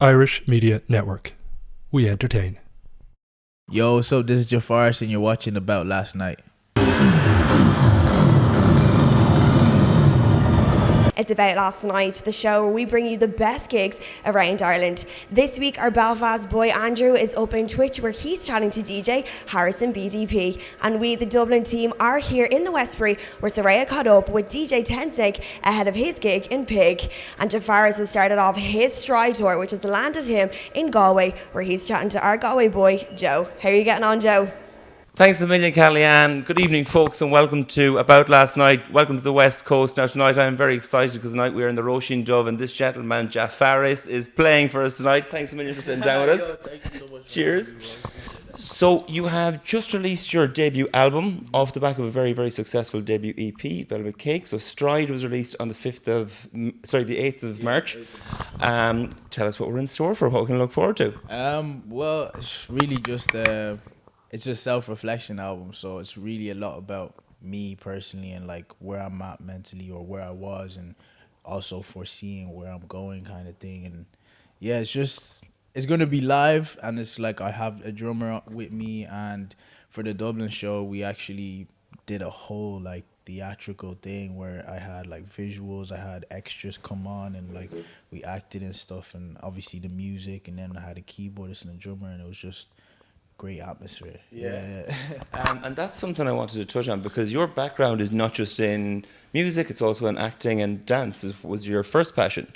Irish Media Network. We entertain. Yo, what's up? This is Jafaris and you're watching About Last Night. It's About Last Night, the show where we bring you the best gigs around Ireland. This week, our Belfast boy Andrew is up in Twitch where he's chatting to DJ Harrison BDP. And we, the Dublin team, are here in the Westbury where Soraya caught up with DJ Tensnake ahead of his gig in Pig. And Jafaris has started off his Stride tour, which has landed him in Galway, where he's chatting to our Galway boy, Joe. How are you getting on, Joe? Thanks a million, Kellyanne. Good evening, folks, and welcome to About Last Night. Welcome to the West Coast. Now, tonight I'm very excited because tonight we are in the Roisin Dove, and this gentleman, Jeff Faris, is playing for us tonight. Thanks a million for sitting down with us. Thank you so much. Cheers. So, you have just released your debut album off the back of a very, very successful debut EP, Velvet Cake. So, Stride was released on the 8th of March. Tell us what we're in store for, what we can look forward to. Well, it's really just it's just self-reflection album, so it's really a lot about me personally and like where I'm at mentally or where I was, and also foreseeing where I'm going kind of thing. And yeah, it's gonna be live, and it's like I have a drummer with me, and for the Dublin show we actually did a whole like theatrical thing where I had like visuals, I had extras come on, and like we acted and stuff, and obviously the music, and then I had a keyboardist and a drummer, and it was just great atmosphere. Yeah. And that's something I wanted to touch on, because your background is not just in music, it's also in acting, and dance was your first passion.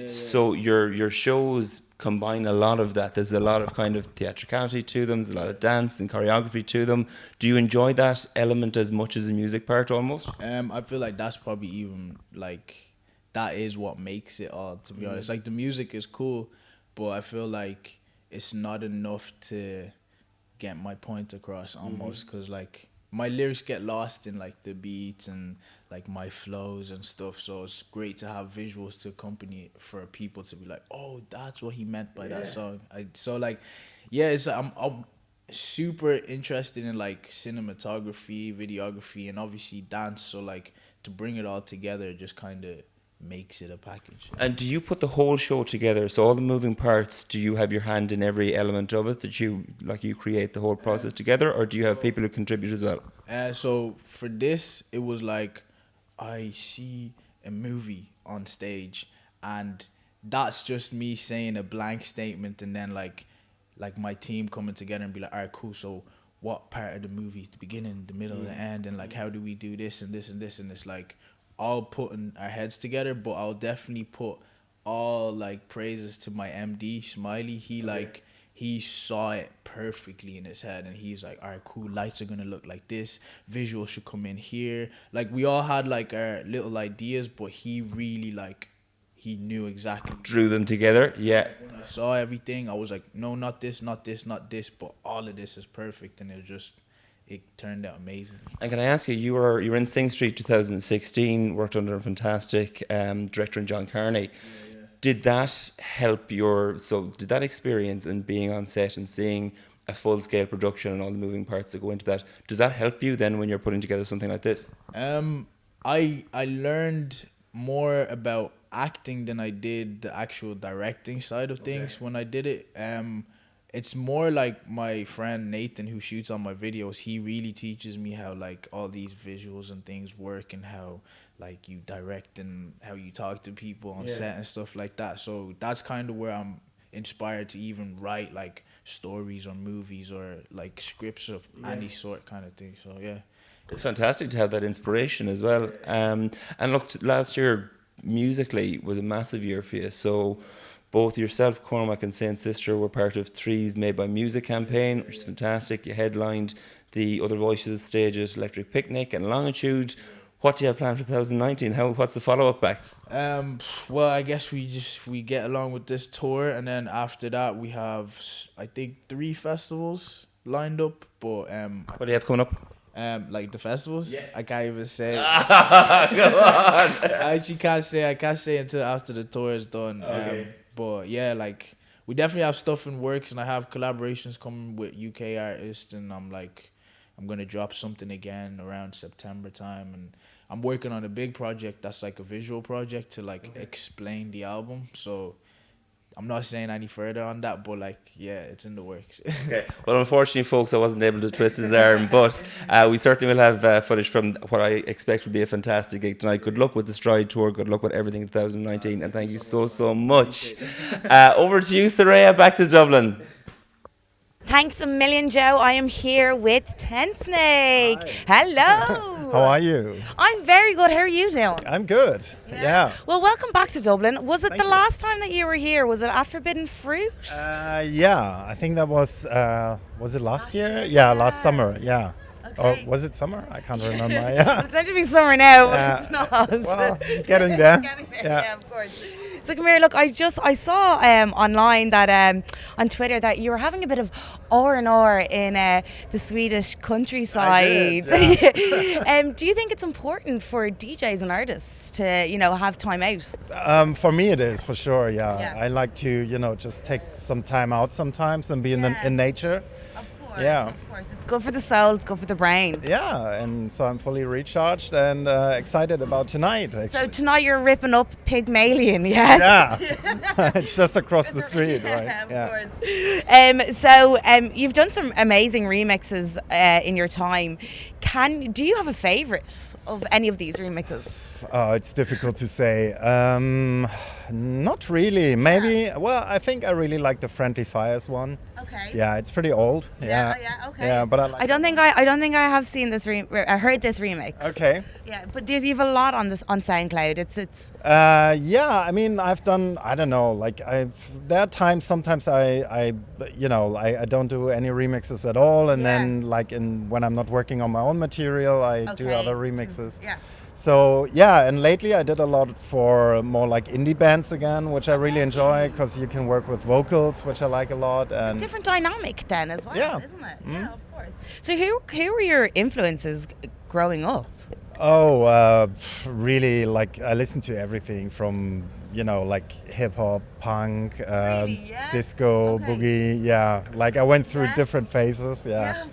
So your shows combine a lot of that. There's a lot of kind of theatricality to them, there's a lot of dance and choreography to them. Do you enjoy that element as much as the music part almost? I feel like that's probably even like that is what makes it all, to be honest. Like the music is cool, but I feel like it's not enough to get my point across almost, because like my lyrics get lost in like the beats and like my flows and stuff, so it's great to have visuals to accompany it for people to be like, oh, that's what he meant by that song. I'm super interested in like cinematography, videography, and obviously dance, so like to bring it all together just kind of makes it a package. And do you put the whole show together? So all the moving parts, do you have your hand in every element of it? That you create the whole process together, or do you have people who contribute as well? So for this, it was like I see a movie on stage, and that's just me saying a blank statement, and then like my team coming together and be like, all right, cool. So what part of the movie is the beginning, the middle, and the end, and like how do we do this and this and this, and it's like all putting our heads together. But I'll definitely put all like praises to my MD Smiley. He saw it perfectly in his head, and he's like, all right, cool, lights are gonna look like this, visuals should come in here. Like we all had like our little ideas, but he really like he knew exactly, drew them together. Yeah, when I saw everything I was like, no, not this, not this, not this, but all of this is perfect, and it turned out amazing. And can I ask you, you were in Sing Street 2016, worked under a fantastic director in John Carney. Did that help did that experience and being on set and seeing a full-scale production and all the moving parts that go into that, does that help you then when you're putting together something like this? I learned more about acting than I did the actual directing side of things when I did it. It's more like my friend Nathan, who shoots on my videos. He really teaches me how like all these visuals and things work, and how like you direct and how you talk to people on set and stuff like that. So that's kind of where I'm inspired to even write like stories or movies or like scripts of any sort kind of thing. So yeah, it's fantastic to have that inspiration as well. And look, last year musically was a massive year for you. So both yourself, Cormac, and Saint Sister were part of Three's Made by Music campaign, which is fantastic. You headlined the Other Voices stages, Electric Picnic and Longitude. What do you have planned for 2019? What's the follow-up act? Well, I guess we get along with this tour, and then after that we have, I think, 3 festivals lined up. But what do you have coming up? Like the festivals? Yeah. I can't even say. Go on. I actually can't say until after the tour is done. Okay. But yeah, like we definitely have stuff in works, and I have collaborations coming with UK artists, and I'm gonna drop something again around September time, and I'm working on a big project that's like a visual project to like explain the album. So I'm not saying any further on that, but like, yeah, it's in the works. Okay. Well, unfortunately, folks, I wasn't able to twist his arm, but we certainly will have footage from what I expect will be a fantastic gig tonight. Good luck with the Stride Tour. Good luck with everything in 2019, and thank you so much. Over to you, Saraya, back to Dublin. Thanks a million, Joe. I am here with Tensnake. Hello. How are you? I'm very good. How are you doing? I'm good. Yeah. Well, welcome back to Dublin. Was it the last time that you were here? Was it at Forbidden Fruit? Yeah. I think that was it last year? Yeah, last summer. Yeah. Okay. Or was it summer? I can't remember. Yeah. It's meant to be summer now, but it's not. Well, getting there. Yeah, of course. So come here, look, I saw online that on Twitter that you were having a bit of R&R in the Swedish countryside. Do you think it's important for DJs and artists to, have time out? For me it is, for sure, yeah. I like to, just take some time out sometimes and be in nature. Of course, Yeah. of course. It's good for the soul, it's good for the brain. Yeah, and so I'm fully recharged and excited about tonight, actually. So tonight you're ripping up Pygmalion, yes? Yeah, it's just across the street, right? Of course. So you've done some amazing remixes in your time. Do you have a favourite of any of these remixes? It's difficult to say. Not really. Maybe. Well, I think I really like the Friendly Fires one. Okay. Yeah, it's pretty old. Yeah. Okay. Yeah, but I like. I don't think I have seen this. I heard this remix. Okay. Yeah, but you have a lot on SoundCloud. It's. Yeah, I mean, I've done. I don't know. Like there are times. Sometimes I don't do any remixes at all, and then when I'm not working on my own material, I do other remixes. Yeah. So yeah, and lately I did a lot for more like indie bands again, which I really enjoy because you can work with vocals, which I like a lot. And it's a different dynamic then as well, isn't it? Mm. Yeah, of course. So who were your influences growing up? Really, like I listened to everything from like hip hop, punk, disco, boogie. Yeah, like I went through different phases. Yeah.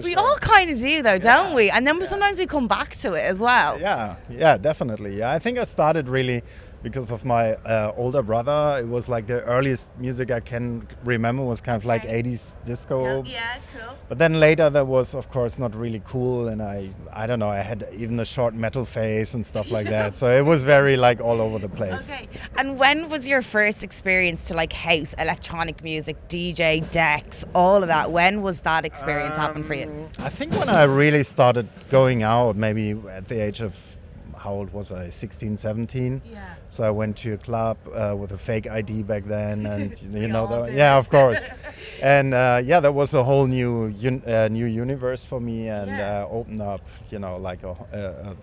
We all kind of do though, don't we? And then sometimes we come back to it as well. Yeah, definitely. Yeah, I think I started really because of my older brother. It was like the earliest music I can remember was kind of like 80s disco. Yeah, cool. But then later that was of course not really cool, and I don't know, I had even a short metal phase and stuff like that. So it was very like all over the place. Okay. And when was your first experience to like house, electronic music, DJ decks, all of that? When was that experience happen for you? I think when I really started going out, maybe at the age of, how old was I? 16, 17. Yeah. So I went to a club with a fake ID back then, and Yeah, of course. And that was a whole new universe for me, and opened up, like a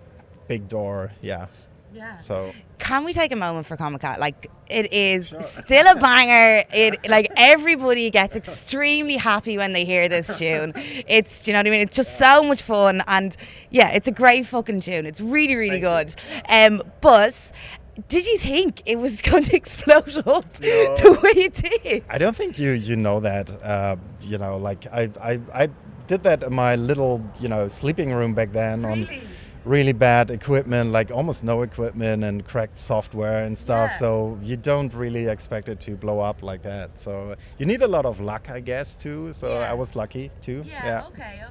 big door. Yeah. Yeah. So can we take a moment for Comic-Con? Like, it is still a banger. Like, everybody gets extremely happy when they hear this tune. It's, do you know what I mean? It's just so much fun, and yeah, it's a great fucking tune. It's really, really good. But did you think it was going to explode up the way it did? I don't think you know that. Like I did that in my little sleeping room back then on really bad equipment, like almost no equipment, and cracked software and stuff. So you don't really expect it to blow up like that. So you need a lot of luck, I guess, too. So I was lucky too. Yeah. Okay.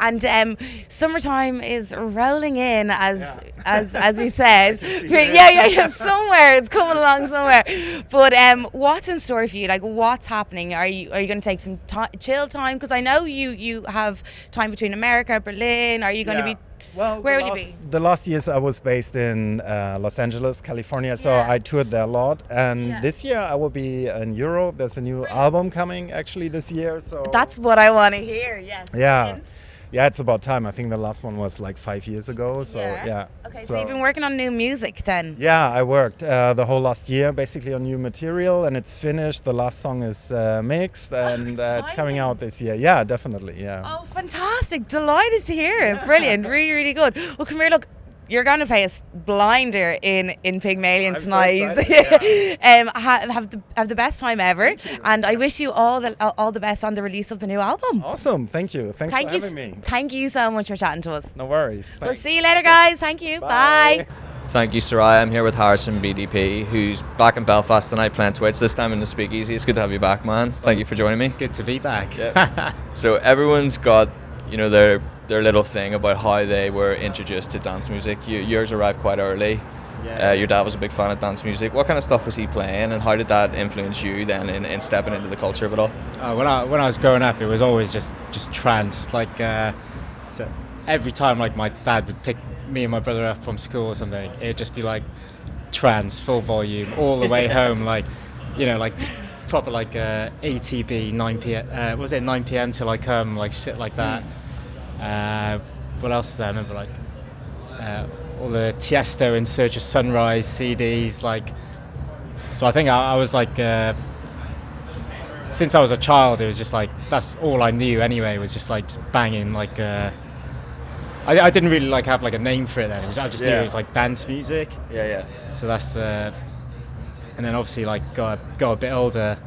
And summertime is rolling in, as we said. But somewhere it's coming along somewhere. But what's in store for you? Like, what's happening? Are you going to take some chill time? Because I know you have time between America, Berlin. Are you going to be? Well, where will you be? The last years I was based in Los Angeles, California, so I toured there a lot. And this year I will be in Europe. There's a new album coming actually this year. So that's what I want to hear. Yes. Yeah. Yeah, it's about time. I think the last one was like 5 years ago. So Okay, so you've been working on new music then? Yeah, I worked the whole last year basically on new material, and it's finished. The last song is mixed, and it's coming out this year. Yeah, definitely. Yeah. Oh, fantastic! Delighted to hear it. Brilliant. Really, really good. Well, come here. Look. You're going to play a blinder in Pygmalion tonight. So have the best time ever, and I wish you all the best on the release of the new album. Awesome, thank you. Thanks for having me. Thank you so much for chatting to us. No worries. Thanks. We'll see you later, guys. Thank you. Bye. Thank you, Soraya. I'm here with Harrison BDP, who's back in Belfast tonight playing Twitch, this time in the Speakeasy. It's good to have you back, man. Thank you for joining me. Good to be back. Yeah. So everyone's got, their little thing about how they were introduced to dance music. Yours arrived quite early. Yeah. Your dad was a big fan of dance music. What kind of stuff was he playing, and how did that influence you then in stepping into the culture of it all? When I was growing up, it was always just trance. Like, so every time like my dad would pick me and my brother up from school or something, it'd just be like trance, full volume, all the way home. Like, like just proper like ATB 9 p.m. Was it 9 p.m. till I come, like shit like that. What else was there? I remember like all the Tiesto In Search of Sunrise CDs. Like, so I think I was like, since I was a child, it was just like that's all I knew anyway. Was just like banging like. I didn't really like have like a name for it then. I just knew it was like dance music. Yeah. So that's and then obviously like got a bit older.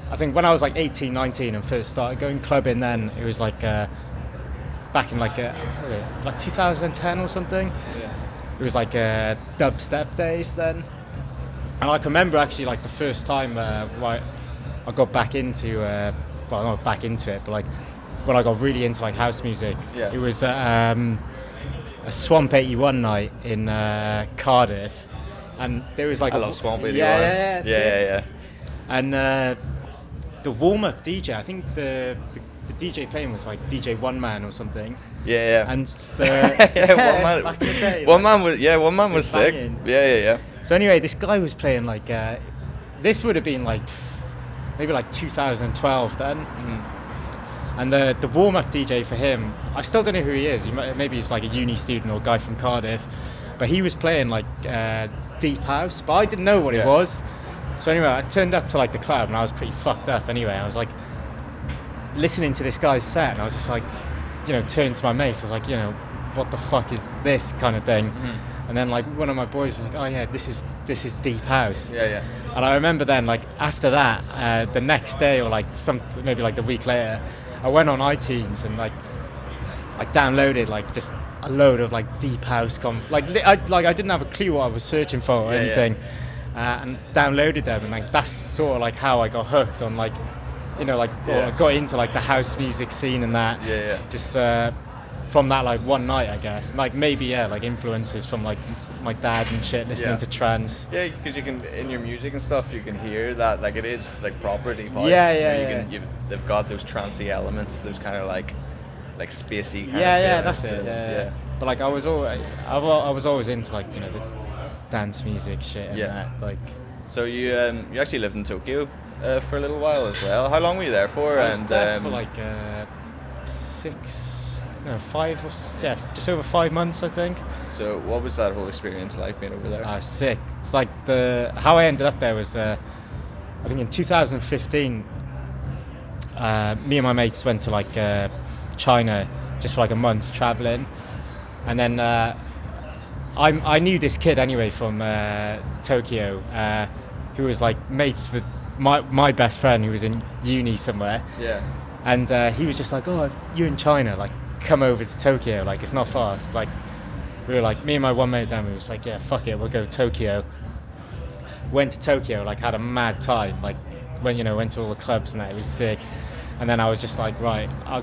I think when I was like 18, 19 and first started going clubbing, then it was like back in like 2010 or something. Yeah. It was like dubstep days then. And I can remember actually like the first time I got back into well, not back into it, but like when I got really into like house music. Yeah. It was a Swamp 81 night in Cardiff, and there was like I love Swamp 81. Yeah. And the warm-up DJ, I think the DJ playing was like DJ One Man or something. Yeah. And the back in the day, one man was sick. banging. Yeah. So anyway, this guy was playing like this would have been like maybe like 2012 then. Mm-hmm. And the warm-up DJ for him, I still don't know who he is. Maybe he's like a uni student or a guy from Cardiff, but he was playing like deep house, but I didn't know what it was. So anyway, I turned up to like the club and I was pretty fucked up anyway. I was like listening to this guy's set and I was just like, turning to my mates, I was like, what the fuck is this kind of thing? Mm-hmm. And then like one of my boys was like, oh yeah, this is deep house. Yeah. And I remember then like after that, the next day or like maybe like the week later, I went on iTunes and like I downloaded like just a load of like deep house I didn't have a clue what I was searching for or anything. And downloaded them, and like that's sort of like how I got hooked on like or got into like the house music scene and that. Yeah. Just from that like one night, I guess. Like maybe like influences from like my dad and shit, listening to trance. Yeah, because you can in your music and stuff you can hear that like it is like proper deep house. They've got those trancey elements, those kind of like spacey kind of that's it. Yeah. But like I was always into like the dance music shit and that. Like, so you actually lived in Tokyo for a little while as well. How long were you there for? I was there for like 5 or just over 5 months, I think. So what was that whole experience like being over there? Sick. It's like how I ended up there was I think in 2015 me and my mates went to like China just for like a month traveling, and then I knew this kid anyway from Tokyo who was like mates with my best friend who was in uni somewhere. Yeah. And he was just like, oh, you're in China, like come over to Tokyo, like it's not far. It's like we were like, me and my one mate then, we was like, yeah, fuck it, we'll go to Tokyo. Went to Tokyo, like had a mad time, like went to all the clubs and that, it was sick. And then I was just like, right, I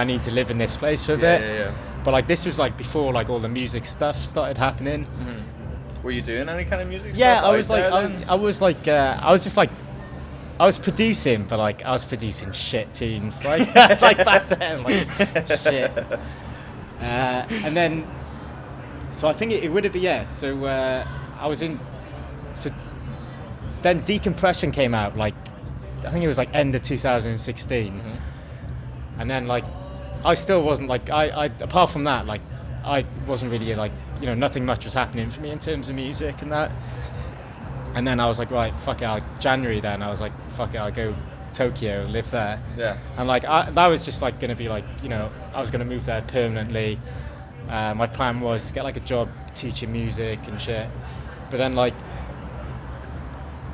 need to live in this place for a bit. Yeah. But like this was like before like all the music stuff started happening. Mm-hmm. Were you doing any kind of music stuff? Yeah, I was producing, but like I was producing shit tunes, like like back then, like shit. And then, so I think it would have been So I was in. So then Decompression came out, like I think it was like end of 2016, and then like I still wasn't like I apart from that like I wasn't really like nothing much was happening for me in terms of music and that. And then I was like, right, fuck it, January then, I was like, fuck it, I'll go Tokyo, live there. Yeah. And like, that was just like going to be like, I was going to move there permanently. My plan was to get like a job teaching music and shit. But then like,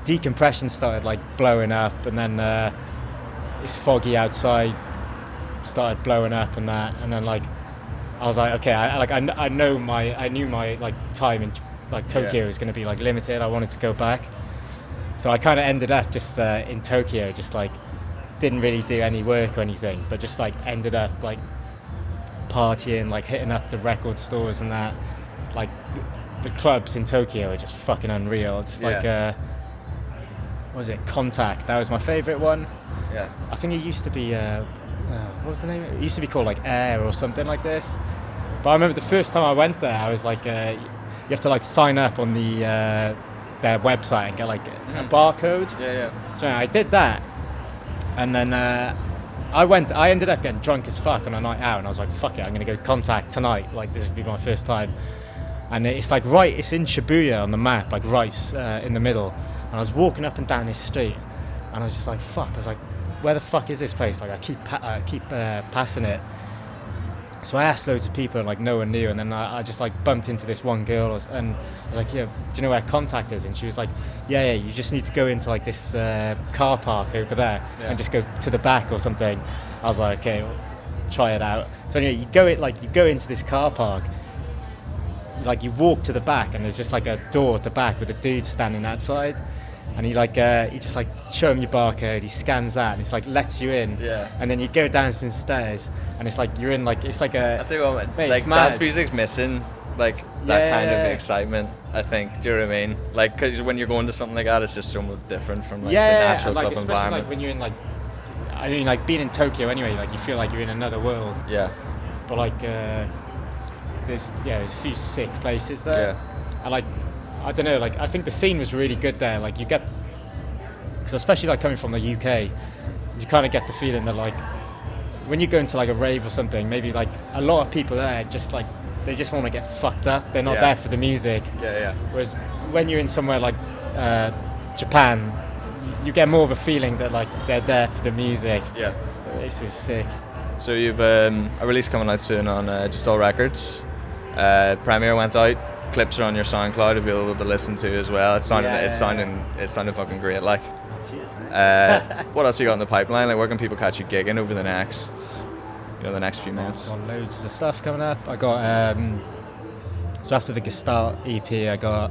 Decompression started like blowing up, and then It's Foggy Outside started blowing up and that. And then like, I was like, okay, I knew my like time in like Tokyo was going to be like limited. I wanted to go back, so I kind of ended up just in Tokyo, just like didn't really do any work or anything, but just like ended up like partying, like hitting up the record stores and that. Like the clubs in Tokyo are just fucking unreal. Just like what was it, Contact? That was my favorite one. Yeah. I think it used to be what was the name? It used to be called like Air or something like this. But I remember the first time I went there, I was like, you have to like sign up on the their website and get like a barcode. Yeah. So I did that, and then I ended up getting drunk as fuck on a night out, and I was like, fuck it, I'm gonna go Contact tonight. Like this would be my first time, and it's like it's in Shibuya on the map, like right in the middle. And I was walking up and down this street, and I was just like, fuck. I was like, where the fuck is this place? Like I keep passing it. So I asked loads of people, and like no one knew. And then I just like bumped into this one girl, and I was like, yeah, do you know where Contact is? And she was like, yeah, you just need to go into like this car park over there and just go to the back or something. I was like, okay, well, try it out. So anyway, you go into this car park. Like you walk to the back, and there's just like a door at the back with a dude standing outside. And he just like show him your barcode, he scans that, and it's like lets you in. Yeah. And then you go down some stairs, and it's like you're in like it's like a. I tell you what, mate, like dance music's missing like that kind of excitement. I think. Do you know what I mean? Like, cause when you're going to something like that, it's just so much different from like the natural like, club especially environment. Like when you're in like, I mean, like being in Tokyo anyway, like you feel like you're in another world. Yeah. But like, there's a few sick places there. Yeah. And like, I don't know, like I think the scene was really good there. Like you get, because especially like coming from the UK, you kind of get the feeling that like when you go into like a rave or something, maybe like a lot of people there just like they just want to get fucked up. They're not there for the music. Yeah. Whereas when you're in somewhere like Japan, you get more of a feeling that like they're there for the music. Yeah. This is sick. So you've a release coming out soon on Just All Records. Premiere went out. Clips are on your SoundCloud available to listen to as well. It's sounding fucking great. Like, what else you got in the pipeline? Like, where can people catch you gigging over the next few months? Got loads of stuff coming up. I got so after the Gestalt EP, I got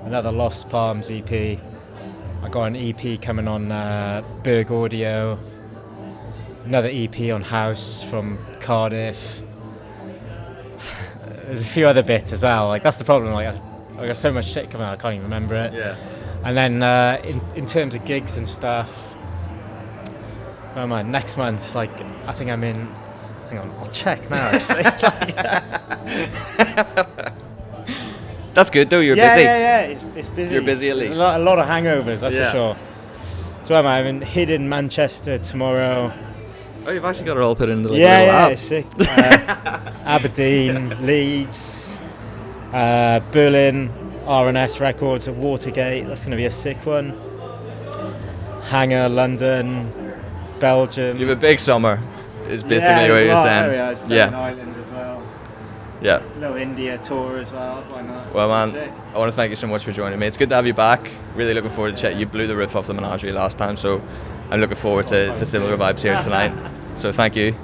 another Lost Palms EP. I got an EP coming on Berg Audio. Another EP on House from Cardiff. There's a few other bits as well. Like that's the problem. Like I got so much shit coming out, I can't even remember it. Yeah. And then in terms of gigs and stuff, oh man, next month, like I think I'm in. Hang on, I'll check now. Actually, that's good though. You're busy. Yeah. It's busy. You're busy at least. There's a lot of hangovers, that's for sure. So I'm in Hidden Manchester tomorrow. Oh, you've actually got it all put in the little app. Yeah, sick. Aberdeen, Leeds, Berlin, R&S Records at Watergate. That's going to be a sick one. Hangar, London, Belgium. You have a big summer, is basically what you're saying. Seven Islands as well. Yeah. Little India tour as well. Why not? Well, man, I want to thank you so much for joining me. It's good to have you back. Really looking forward to chat. You blew the roof off the Menagerie last time, so I'm looking forward to similar vibes here tonight. So thank you.